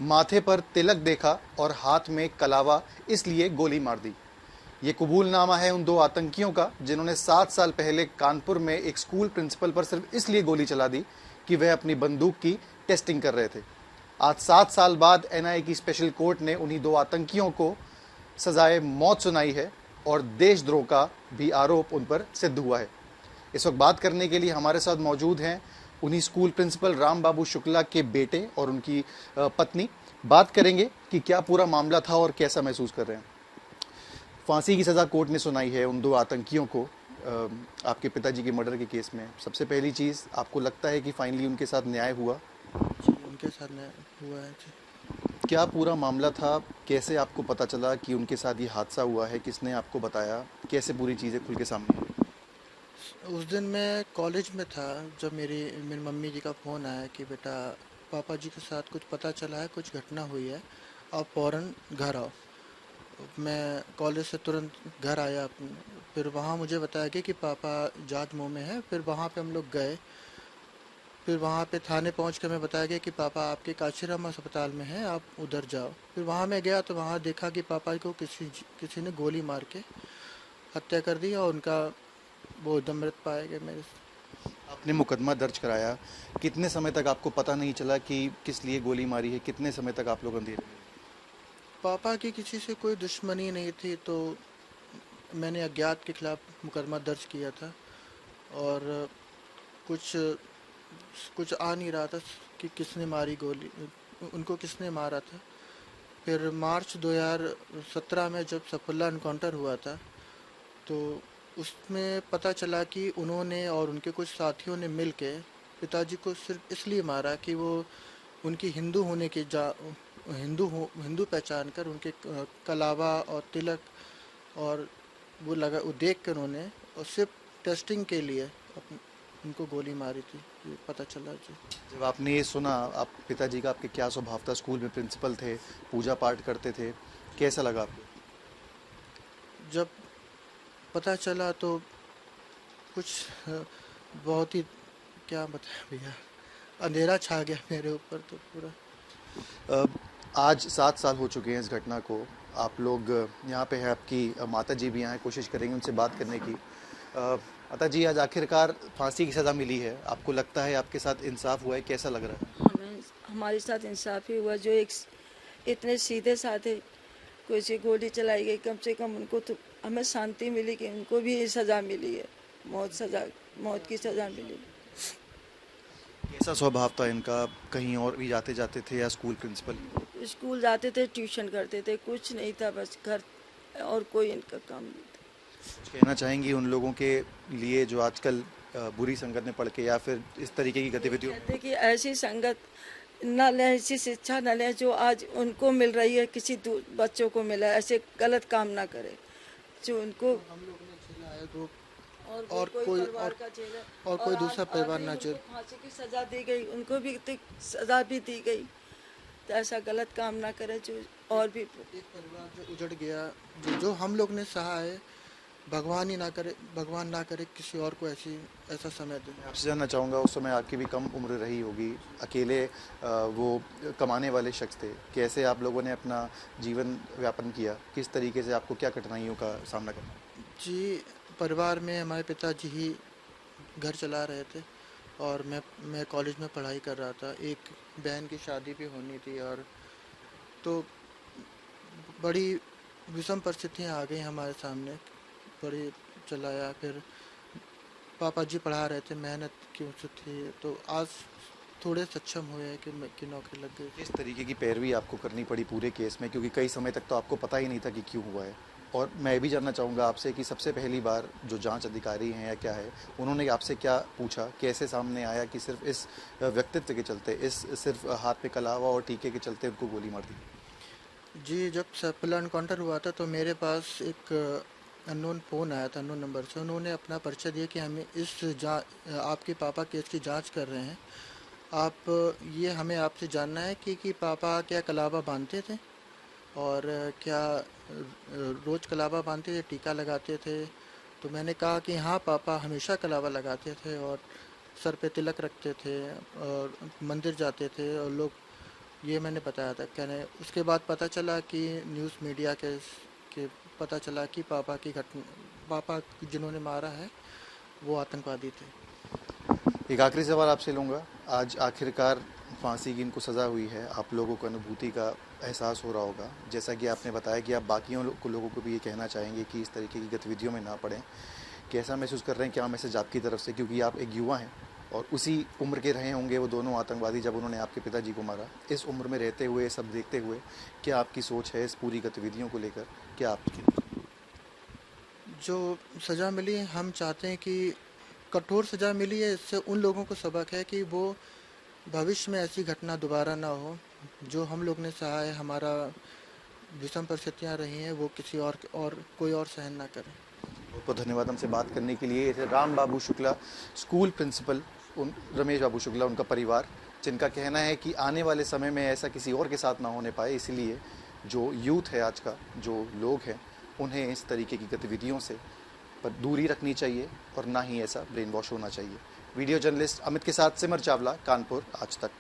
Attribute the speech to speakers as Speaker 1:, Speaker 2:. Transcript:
Speaker 1: माथे पर तिलक देखा और हाथ में कलावा, इसलिए गोली मार दी। ये कबूलनामा है उन दो आतंकियों का जिन्होंने 7 साल पहले कानपुर में एक स्कूल प्रिंसिपल पर सिर्फ इसलिए गोली चला दी कि वह अपनी बंदूक की टेस्टिंग कर रहे थे। आज 7 साल बाद एनआईए की स्पेशल कोर्ट ने उन्हीं दो आतंकियों को सजाए मौत सुनाई है और देशद्रोह का भी आरोप उन पर सिद्ध हुआ है। इस वक्त बात करने के लिए हमारे साथ मौजूद हैं उन्हीं स्कूल प्रिंसिपल राम बाबू शुक्ला के बेटे और उनकी पत्नी। बात करेंगे कि क्या पूरा मामला था और कैसा महसूस कर रहे हैं। फांसी की सज़ा कोर्ट ने सुनाई है उन दो आतंकियों को आपके पिताजी के मर्डर के केस में। सबसे पहली चीज़, आपको लगता है कि फाइनली उनके साथ न्याय हुआ?
Speaker 2: जी, उनके साथ न्याय हुआ है जी।
Speaker 1: क्या पूरा मामला था? कैसे आपको पता चला कि उनके साथ ये हादसा हुआ है? किसने आपको बताया? कैसे पूरी चीज़ें खुल के सामने आई?
Speaker 2: उस दिन मैं कॉलेज में था जब मेरी मम्मी जी का फ़ोन आया कि बेटा पापा जी के साथ कुछ पता चला है, कुछ घटना हुई है, आप फ़ौरन घर आओ। मैं कॉलेज से तुरंत घर आया। फिर वहाँ मुझे बताया गया कि पापा जाजमऊ में है। फिर वहाँ पे हम लोग गए। फिर वहाँ पे थाने पहुँच कर मैं बताया गया कि पापा आपके काशीराम अस्पताल में हैं, आप उधर जाओ। फिर वहाँ मैं गया तो वहाँ देखा कि पापा को किसी ने गोली मार के हत्या कर दी और उनका वो एकदम मृत पाए गए मेरे से।
Speaker 1: आपने मुकदमा दर्ज कराया, कितने समय तक आपको पता नहीं चला कि किस लिए गोली मारी है? कितने समय तक आप लोग अंधेरे में?
Speaker 2: पापा की किसी से कोई दुश्मनी नहीं थी, तो मैंने अज्ञात के खिलाफ मुकदमा दर्ज किया था और कुछ कुछ आ नहीं रहा था कि किसने मारी गोली, उनको किसने मारा था। फिर मार्च 2017 में जब सफुल्ला एनकाउंटर हुआ था तो उसमें पता चला कि उन्होंने और उनके कुछ साथियों ने मिल के पिताजी को सिर्फ इसलिए मारा कि वो उनकी हिंदू होने की हिंदू पहचान कर उनके कलावा और तिलक और वो देख कर उन्होंने और सिर्फ टेस्टिंग के लिए उनको गोली मारी थी, ये पता चला जी।
Speaker 1: जब आपने ये सुना, आप पिताजी का आपके क्या स्वभाव था? स्कूल में प्रिंसिपल थे, पूजा पाठ करते थे, कैसा लगा आपको?
Speaker 2: जब पता चला तो कुछ बहुत ही, क्या बताएं भैया, अंधेरा छा गया मेरे ऊपर तो पूरा।
Speaker 1: आज 7 साल हो चुके हैं इस घटना को। आप लोग यहाँ पे है, आपकी माता जी भी यहाँ हैं, कोशिश करेंगे उनसे बात करने की। माता जी, आज आखिरकार फांसी की सज़ा मिली है, आपको लगता है आपके साथ इंसाफ हुआ है? कैसा लग रहा है?
Speaker 3: हमें हमारे साथ इंसाफ ही हुआ। जो एक इतने सीधे साधे कोई सी गोली चलाई गई, कम से कम उनको तो हमें शांति मिली कि उनको भी सज़ा मिली है, मौत की सज़ा मिली।
Speaker 1: कैसा स्वभाव था इनका? कहीं और भी जाते जाते थे या स्कूल प्रिंसिपल?
Speaker 3: स्कूल जाते थे, ट्यूशन करते थे, कुछ नहीं था, बस घर और कोई इनका काम नहीं था।
Speaker 1: कुछ कहना चाहेंगी उन लोगों के लिए जो आजकल बुरी संगत में पड़ के या फिर इस तरीके की गतिविधियों?
Speaker 3: कहते कि ऐसी संगत न लें, ऐसी शिक्षा न लें जो आज उनको मिल रही है, किसी बच्चों को मिला है। ऐसे गलत काम ना करें जो उनको
Speaker 2: हम लोग ने झेला है तो
Speaker 3: और कोई परिवार का झेला
Speaker 2: और कोई दूसरा परिवार ना
Speaker 3: उनको
Speaker 2: झेले।
Speaker 3: फांसी की सजा दी गई, उनको भी तो सजा भी दी गई। तो ऐसा गलत काम ना करें जो और भी
Speaker 2: एक परिवार जो उजड़ गया, जो हम लोग ने सहा है, भगवान ना करे किसी और को ऐसा समय दे।
Speaker 1: आपसे जानना चाहूँगा, उस समय आपकी भी कम उम्र रही होगी, अकेले वो कमाने वाले शख्स थे, कैसे आप लोगों ने अपना जीवन व्यापन किया? किस तरीके से आपको क्या कठिनाइयों का सामना करना?
Speaker 2: जी, परिवार में हमारे पिताजी ही घर चला रहे थे और मैं कॉलेज में पढ़ाई कर रहा था। एक बहन की शादी भी होनी थी और तो बड़ी विषम परिस्थितियाँ आ गई हमारे सामने। बड़ी चलाया, फिर पापा जी पढ़ा रहे थे, मेहनत की उनसे थी, तो आज थोड़े सक्षम हुए हैं कि नौकरी लग गई।
Speaker 1: किस तरीके की पैरवी आपको करनी पड़ी पूरे केस में, क्योंकि कई समय तक तो आपको पता ही नहीं था कि क्यों हुआ है? और मैं ये भी जानना चाहूँगा आपसे कि सबसे पहली बार जो जांच अधिकारी हैं या क्या है, उन्होंने आपसे क्या पूछा? कैसे सामने आया कि सिर्फ इस व्यक्तित्व के चलते, इस सिर्फ हाथ पे कलावा और टीके के चलते उनको गोली मार दी?
Speaker 2: जी, जब सफुल्ला एनकाउंटर हुआ था तो मेरे पास एक अननोन फ़ोन आया था, अननोन नंबर से। उन्होंने अपना परिचय दिया कि हमें आपके पापा केस की जांच कर रहे हैं, ये हमें आपसे जानना है कि पापा क्या कलावा बांधते थे और क्या रोज़ कलावा बांधते थे, टीका लगाते थे? तो मैंने कहा कि हाँ, पापा हमेशा कलावा लगाते थे और सर पे तिलक रखते थे और मंदिर जाते थे और लोग ये मैंने बताया था। कहने उसके बाद पता चला कि न्यूज़ मीडिया के पता चला कि पापा जिन्होंने मारा है वो आतंकवादी थे।
Speaker 1: एक आखिरी सवाल आपसे लूँगा। आज आखिरकार फांसी की इनको सज़ा हुई है, आप लोगों को अनुभूति का एहसास हो रहा होगा। जैसा कि आपने बताया कि आप बाकियों लोगों को भी ये कहना चाहेंगे कि इस तरीके की गतिविधियों में ना पड़ें। कैसा महसूस कर रहे हैं, क्या मैसेज आपकी तरफ से, क्योंकि आप एक युवा हैं और उसी उम्र के रहे होंगे वो दोनों आतंकवादी जब उन्होंने आपके पिताजी को मारा। इस उम्र में रहते हुए, सब देखते हुए, क्या आपकी सोच है इस पूरी गतिविधियों को लेकर? क्या आपकी
Speaker 2: जो सज़ा मिली है, हम चाहते हैं कि कठोर सज़ा मिली है, इससे उन लोगों को सबक है कि वो भविष्य में ऐसी घटना दोबारा ना हो। जो हम लोग ने सहा है, हमारा विषम परिस्थितियाँ रही हैं, वो किसी और कोई और सहन ना करे।
Speaker 1: बहुत बहुत धन्यवाद हमसे बात करने के लिए। राम बाबू शुक्ला, स्कूल प्रिंसिपल, उन रमेश बाबू शुक्ला, उनका परिवार, जिनका कहना है कि आने वाले समय में ऐसा किसी और के साथ ना होने पाए, इसलिए जो यूथ है आज का, जो लोग हैं, उन्हें इस तरीके की गतिविधियों से पर दूरी रखनी चाहिए और ना ही ऐसा ब्रेन वॉश होना चाहिए। वीडियो जर्नलिस्ट अमित के साथ सिमर चावला, कानपुर आज तक।